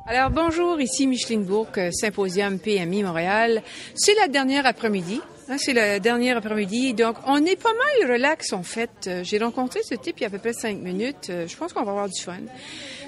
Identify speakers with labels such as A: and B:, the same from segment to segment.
A: Alors bonjour, ici Micheline Bourque, Symposium PMI Montréal. C'est la dernière après-midi. C'est la dernière après-midi, donc on est pas mal relax en fait. J'ai rencontré ce type il y a à peu près 5 minutes. Je pense qu'on va avoir du fun.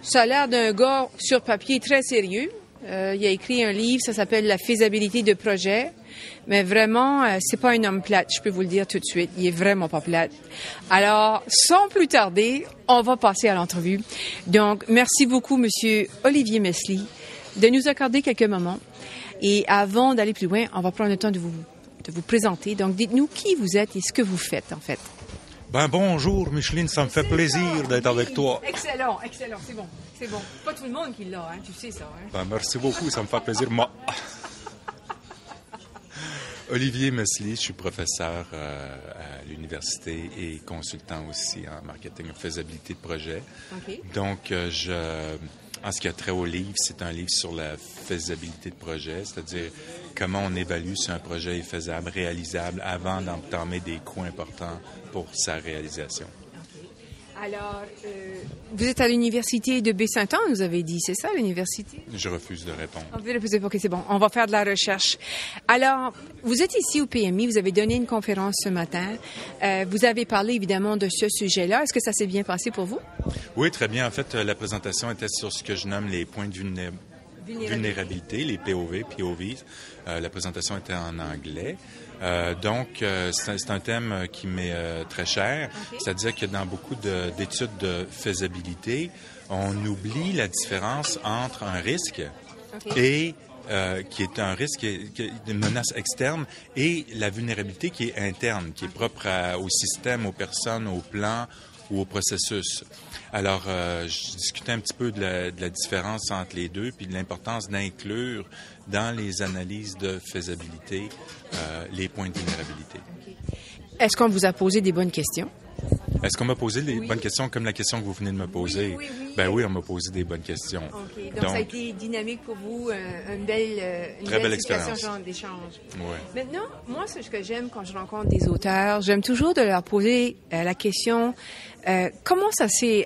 A: Ça a l'air d'un gars sur papier très sérieux. Il a écrit un livre, ça s'appelle La faisabilité de projet. Mais vraiment, c'est pas un homme plate, je peux vous le dire tout de suite. Il est vraiment pas plate. Alors, sans plus tarder, on va passer à l'entrevue. Donc, merci beaucoup, Monsieur Olivier Mesley, de nous accorder quelques moments. Et avant d'aller plus loin, on va prendre le temps de vous présenter. Donc, dites-nous qui vous êtes et ce que vous faites, en fait.
B: Bonjour, Micheline, ça me fait plaisir d'être avec toi.
A: Excellent, c'est bon. Pas tout le monde qui l'a, tu sais ça.
B: Merci beaucoup, ça me fait plaisir. Moi. Olivier Mesley, je suis professeur à l'université et consultant aussi en marketing et faisabilité de projet. Okay. Donc, en ce qui a trait au livre, c'est un livre sur la faisabilité de projet, c'est-à-dire comment on évalue si un projet est faisable, réalisable, avant d'entamer des coûts importants pour sa réalisation.
A: Alors, vous êtes à l'université de Baie-Saint-Anne, vous avez dit, c'est ça l'université?
B: Je refuse de répondre.
A: OK, c'est bon. On va faire de la recherche. Alors, vous êtes ici au PMI, vous avez donné une conférence ce matin. Vous avez parlé évidemment de ce sujet-là. Est-ce que ça s'est bien passé pour vous?
B: Oui, très bien. En fait, la présentation était sur ce que je nomme les points de vulnérabilité, les POVs. La présentation était en anglais. Donc, c'est un thème qui m'est très cher. Okay. C'est-à-dire que dans beaucoup d'études de faisabilité, on oublie la différence entre un risque et qui est un risque, une menace externe, et la vulnérabilité qui est interne, qui est propre au système, aux personnes, aux plans ou au processus. Alors, je discutais un petit peu de la différence entre les deux, puis de l'importance d'inclure dans les analyses de faisabilité les points de vulnérabilité.
A: Okay. Est-ce qu'on vous a posé des bonnes questions?
B: Est-ce qu'on m'a posé des bonnes questions comme la question que vous venez de me poser?
A: Oui.
B: Ben oui, on m'a posé des bonnes questions.
A: Okay. Donc, ça a été dynamique pour vous, une belle expérience d'échange.
B: Ouais.
A: Maintenant, moi, ce que j'aime quand je rencontre des auteurs, j'aime toujours de leur poser la question comment ça s'est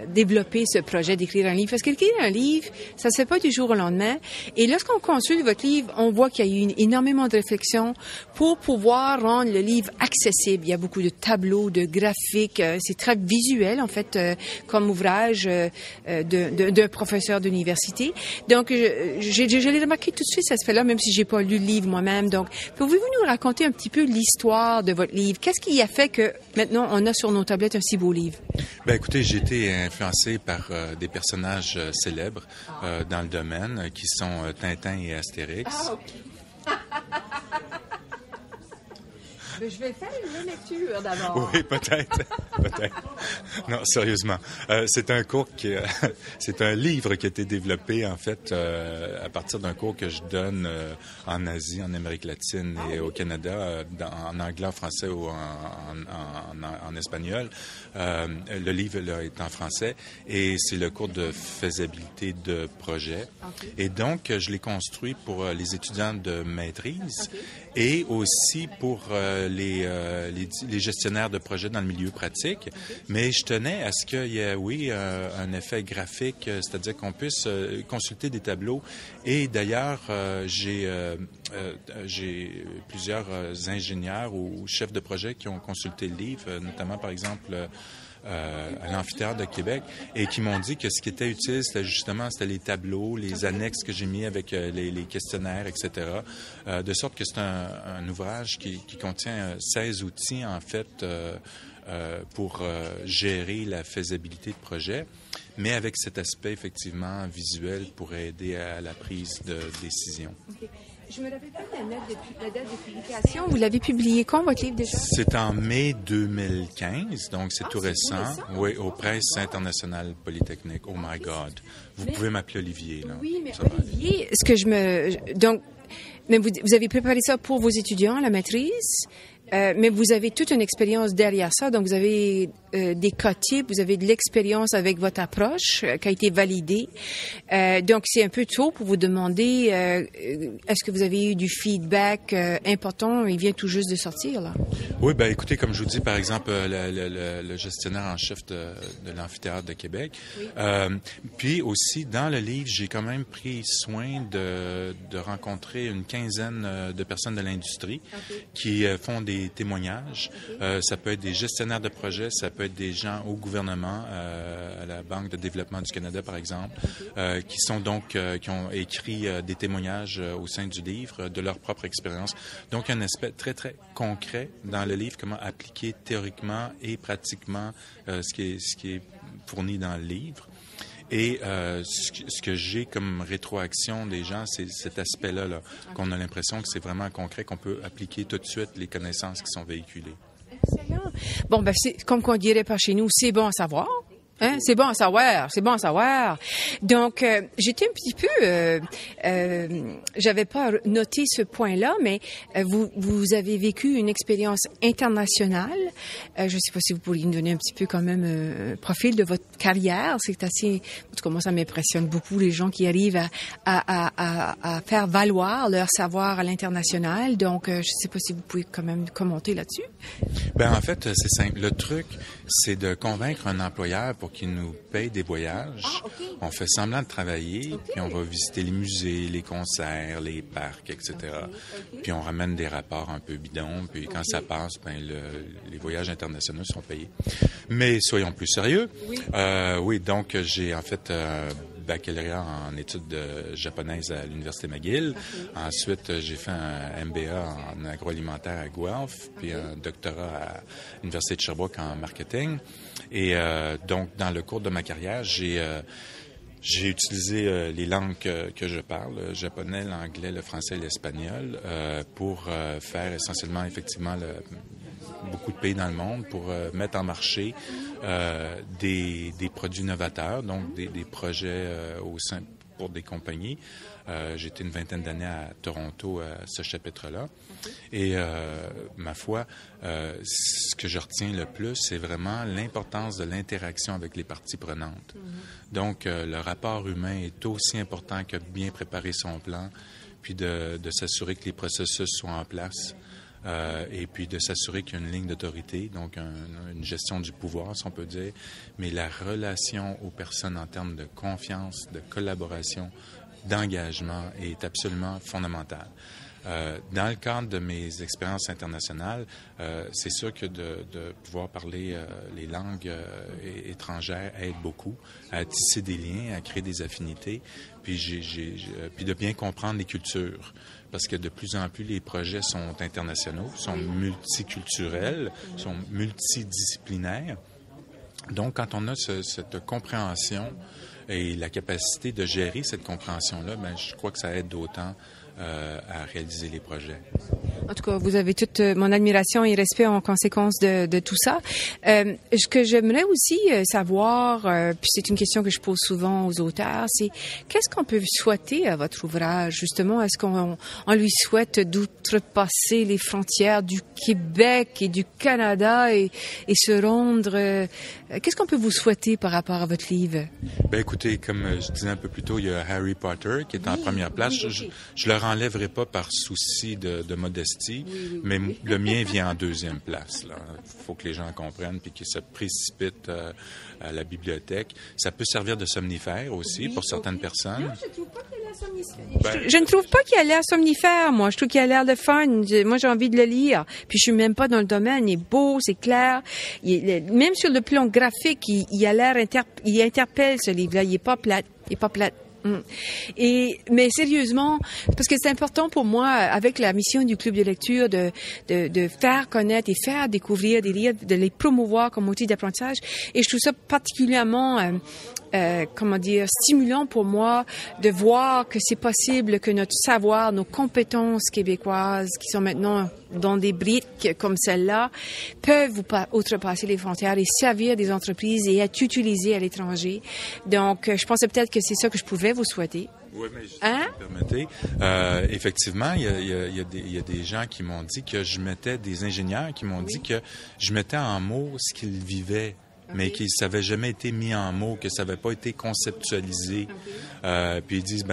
A: développé ce projet d'écrire un livre? Parce qu'écrire un livre, ça se fait pas du jour au lendemain. Et lorsqu'on consulte votre livre, on voit qu'il y a eu énormément de réflexion pour pouvoir rendre le livre accessible. Il y a beaucoup de tableaux, de graphiques. C'est très visuel, en fait, comme ouvrage d'un professeur d'université. Donc, je l'ai remarqué tout de suite, ça se fait là, même si j'ai pas lu le livre moi-même. Donc, pouvez-vous nous raconter un petit peu l'histoire de votre livre? Qu'est-ce qui a fait que maintenant on a sur nos tablettes un si beau livre?
B: Ben écoutez, j'ai été influencé par des personnages célèbres dans le domaine qui sont Tintin et Astérix.
A: Ah, OK. Ben, je vais faire une lecture d'abord.
B: Oui, peut-être. Non, sérieusement. C'est un livre qui a été développé, en fait, à partir d'un cours que je donne en Asie, en Amérique latine et au Canada, en anglais, en français ou en espagnol. Le livre là, est en français et c'est le cours de faisabilité de projet. Okay. Et donc, je l'ai construit pour les étudiants de maîtrise et aussi pour les gestionnaires de projets dans le milieu pratique, mais je tenais à ce qu'il y ait, un effet graphique, c'est-à-dire qu'on puisse consulter des tableaux. Et d'ailleurs, j'ai plusieurs ingénieurs ou chefs de projet qui ont consulté le livre, notamment, par exemple, à l'Amphithéâtre de Québec, et qui m'ont dit que ce qui était utile, c'était les tableaux, les annexes que j'ai mis avec les questionnaires, etc. De sorte que c'est un ouvrage qui contient 16 outils, en fait, pour gérer la faisabilité de projet, mais avec cet aspect, effectivement, visuel pour aider à la prise de décision.
A: Okay. Je me rappelle pas la date de publication. Vous l'avez publié quand, votre livre, déjà?
B: C'est en mai 2015, donc c'est tout récent. Oui, aux Presses internationales polytechniques. Oh my God. Vous pouvez m'appeler Olivier, là.
A: Oui, mais Olivier, mais vous avez préparé ça pour vos étudiants, la maîtrise, Mais vous avez toute une expérience derrière ça, donc vous avez des cas types, vous avez de l'expérience avec votre approche qui a été validée. Donc c'est un peu tôt pour vous demander est-ce que vous avez eu du feedback important, il vient tout juste de sortir là.
B: Oui, ben écoutez, comme je vous dis, par exemple, le gestionnaire en chef de l'amphithéâtre de Québec. Oui. Puis aussi, dans le livre, j'ai quand même pris soin de rencontrer une quinzaine de personnes de l'industrie qui font des témoignages. Ça peut être des gestionnaires de projets, ça peut être des gens au gouvernement, à la Banque de développement du Canada, par exemple, qui sont donc, qui ont écrit des témoignages au sein du livre de leur propre expérience. Donc, un aspect très, très concret dans le livre, comment appliquer théoriquement et pratiquement ce qui est fourni dans le livre. Et ce que j'ai comme rétroaction des gens, c'est cet aspect-là, là, qu'on a l'impression que c'est vraiment concret, qu'on peut appliquer tout de suite les connaissances qui sont véhiculées.
A: Excellent. Bon, ben c'est comme qu'on dirait par chez nous, c'est bon à savoir. Hein? C'est bon à savoir, c'est bon à savoir. Donc, j'étais un petit peu, j'avais pas noté ce point-là, mais vous avez vécu une expérience internationale. Je sais pas si vous pourriez nous donner un petit peu quand même un profil de votre carrière. C'est assez, en tout cas moi ça m'impressionne beaucoup les gens qui arrivent à faire valoir leur savoir à l'international. Donc, je sais pas si vous pouvez quand même commenter là-dessus.
B: Ben en fait, c'est simple. Le truc, c'est de convaincre un employeur pour qu'il nous paye des voyages. Ah, okay. On fait semblant de travailler, okay. Puis on va visiter les musées, les concerts, les parcs, etc. Okay. Puis on ramène des rapports un peu bidons, puis quand ça passe, ben les voyages internationaux sont payés. Mais soyons plus sérieux. Oui, oui, donc j'ai en fait baccalauréat en études japonaises à l'Université McGill. Okay. Ensuite, j'ai fait un MBA en agroalimentaire à Guelph, puis un doctorat à l'Université de Sherbrooke en marketing. Et donc, dans le cours de ma carrière, j'ai utilisé les langues que je parle, le japonais, l'anglais, le français et l'espagnol, pour faire essentiellement, effectivement, beaucoup de pays dans le monde pour mettre en marché des produits novateurs, donc des projets au sein pour des compagnies. J'ai été une vingtaine d'années à Toronto à ce chapitre-là. Et ma foi, ce que je retiens le plus, c'est vraiment l'importance de l'interaction avec les parties prenantes. Donc, le rapport humain est aussi important que bien préparer son plan, puis de s'assurer que les processus soient en place. Et puis de s'assurer qu'il y a une ligne d'autorité, donc une gestion du pouvoir, si on peut dire, mais la relation aux personnes en termes de confiance, de collaboration, d'engagement est absolument fondamentale. Dans le cadre de mes expériences internationales, c'est sûr que de pouvoir parler les langues étrangères aide beaucoup à tisser des liens, à créer des affinités, puis de bien comprendre les cultures. Parce que de plus en plus, les projets sont internationaux, sont multiculturels, sont multidisciplinaires. Donc, quand on a cette compréhension et la capacité de gérer cette compréhension-là, ben, je crois que ça aide d'autant à réaliser les projets.
A: En tout cas, vous avez toute mon admiration et respect en conséquence de tout ça. Ce que j'aimerais aussi savoir, puis c'est une question que je pose souvent aux auteurs, c'est qu'est-ce qu'on peut souhaiter à votre ouvrage, justement? Est-ce qu'on lui souhaite d'outrepasser les frontières du Québec et du Canada et se rendre... qu'est-ce qu'on peut vous souhaiter par rapport à votre livre?
B: Ben écoutez, comme je disais un peu plus tôt, il y a Harry Potter qui est en première place. Oui, je le renlèverai pas par souci de modestie, mais le mien vient en deuxième place. Il faut que les gens comprennent puis qu'ils se précipitent à la bibliothèque. Ça peut servir de somnifère aussi pour certaines personnes.
A: Non, je trouve pas qu'il a l'air somnifère. Je ne trouve pas qu'il a l'air somnifère, moi. Je trouve qu'il a l'air de fun. Moi, j'ai envie de le lire. Puis je suis même pas dans le domaine. Il est beau, c'est clair. Même sur le plan graphique, il a l'air il interpelle ce livre-là. Il est pas plate. Mais sérieusement, parce que c'est important pour moi, avec la mission du club de lecture, de faire connaître et faire découvrir des livres, de les promouvoir comme outil d'apprentissage. Et je trouve ça particulièrement, stimulant pour moi de voir que c'est possible que notre savoir, nos compétences québécoises, qui sont maintenant dont des briques comme celle-là peuvent outrepasser les frontières et servir des entreprises et être utilisées à l'étranger. Donc, je pensais peut-être que c'est ça que je pouvais vous souhaiter.
B: Oui, mais si vous me permettez, effectivement, il y a des gens qui m'ont dit que je mettais, des ingénieurs qui m'ont dit que je mettais en mots ce qu'ils vivaient. Mais qui ça n'avait jamais été mis en mots, que ça n'avait pas été conceptualisé. Puis ils disent,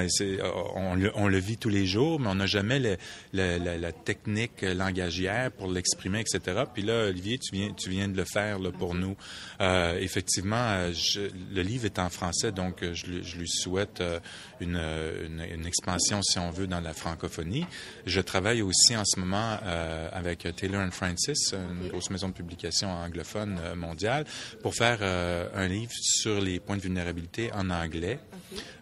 B: on le vit tous les jours, mais on n'a jamais la technique langagière pour l'exprimer, etc. Puis là, Olivier, tu viens de le faire là, pour nous. Effectivement, le livre est en français, donc je lui souhaite une expansion, si on veut, dans la francophonie. Je travaille aussi en ce moment avec Taylor & Francis, une grosse maison de publication anglophone mondiale, pour faire un livre sur les points de vulnérabilité en anglais,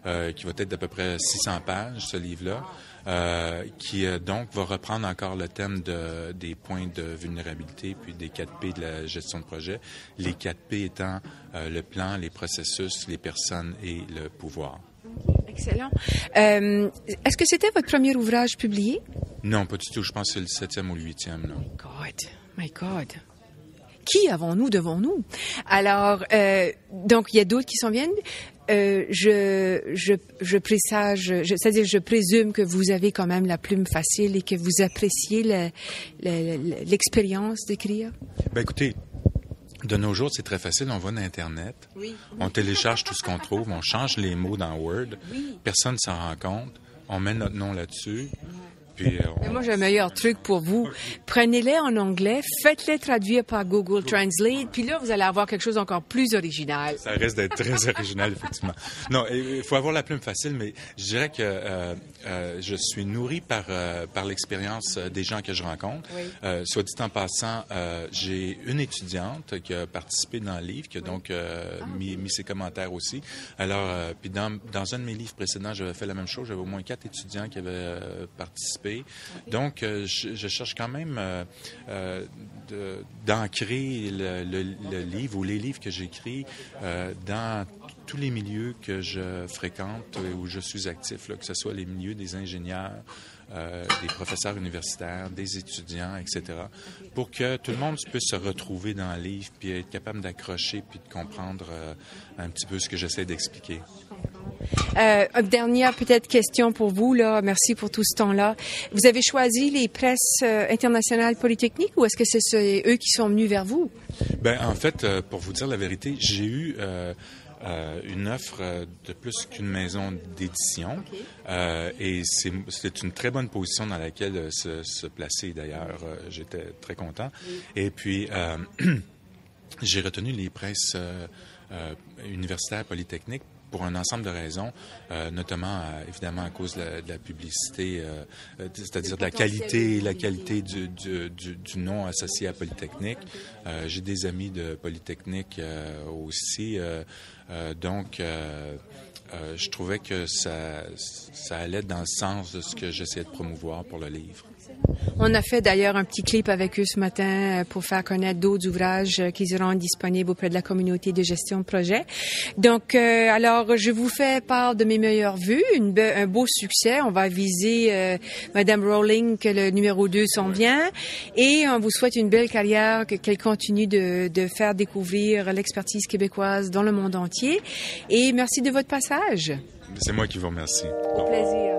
B: qui va être d'à peu près 600 pages, ce livre-là, qui donc va reprendre encore le thème des points de vulnérabilité, puis des 4 P de la gestion de projet. Les 4 P étant le plan, les processus, les personnes et le pouvoir.
A: Excellent. Est-ce que c'était votre premier ouvrage publié?
B: Non, pas du tout. Je pense que c'est le 7e ou le 8e. Là.
A: My God. Qui avons-nous devant nous? Alors, donc, il y a d'autres qui s'en viennent. Je présage, c'est-à-dire je présume que vous avez quand même la plume facile et que vous appréciez l'expérience d'écrire.
B: Ben écoutez, de nos jours, c'est très facile. On va sur Internet, on télécharge tout ce qu'on trouve, on change les mots dans Word, personne ne s'en rend compte, on met notre nom là-dessus. Puis,
A: mais moi, j'ai un meilleur truc pour vous. Prenez-les en anglais, faites-les traduire par Google Translate, puis là, vous allez avoir quelque chose d'encore plus original.
B: Ça reste d'être très original, effectivement. Non, il faut avoir la plume facile, mais je dirais que je suis nourri par l'expérience des gens que je rencontre. Soit dit en passant, j'ai une étudiante qui a participé dans le livre, qui a donc mis ses commentaires aussi. Alors, puis dans un de mes livres précédents, j'avais fait la même chose. J'avais au moins 4 étudiants qui avaient participé. Donc, je cherche quand même d'ancrer le livre ou les livres que j'écris dans tous les milieux que je fréquente où je suis actif, là, que ce soit les milieux des ingénieurs, des professeurs universitaires, des étudiants, etc., pour que tout le monde puisse se retrouver dans le livre puis être capable d'accrocher puis de comprendre un petit peu ce que j'essaie d'expliquer.
A: Une dernière peut-être question pour vous, là. Merci pour tout ce temps-là. Vous avez choisi les presses internationales polytechniques ou est-ce que c'est eux qui sont venus vers vous?
B: Ben, en fait, pour vous dire la vérité, j'ai eu une offre de plus qu'une maison d'édition. Et c'est une très bonne position dans laquelle se placer, d'ailleurs. J'étais très content. Et puis, j'ai retenu les presses universitaires polytechniques pour un ensemble de raisons, notamment évidemment à cause de la publicité, c'est-à-dire de la qualité du nom associé à Polytechnique. J'ai des amis de Polytechnique aussi, donc je trouvais que ça allait dans le sens de ce que j'essayais de promouvoir pour le livre.
A: On a fait d'ailleurs un petit clip avec eux ce matin pour faire connaître d'autres ouvrages qui seront disponibles auprès de la communauté de gestion de projet. Donc, alors, je vous fais part de mes meilleures vues, un beau succès. On va viser Madame Rowling, que le numéro 2 s'en vient, et on vous souhaite une belle carrière, qu'elle continue de faire découvrir l'expertise québécoise dans le monde entier. Et merci de votre passage.
B: C'est moi qui vous remercie.
A: Au plaisir.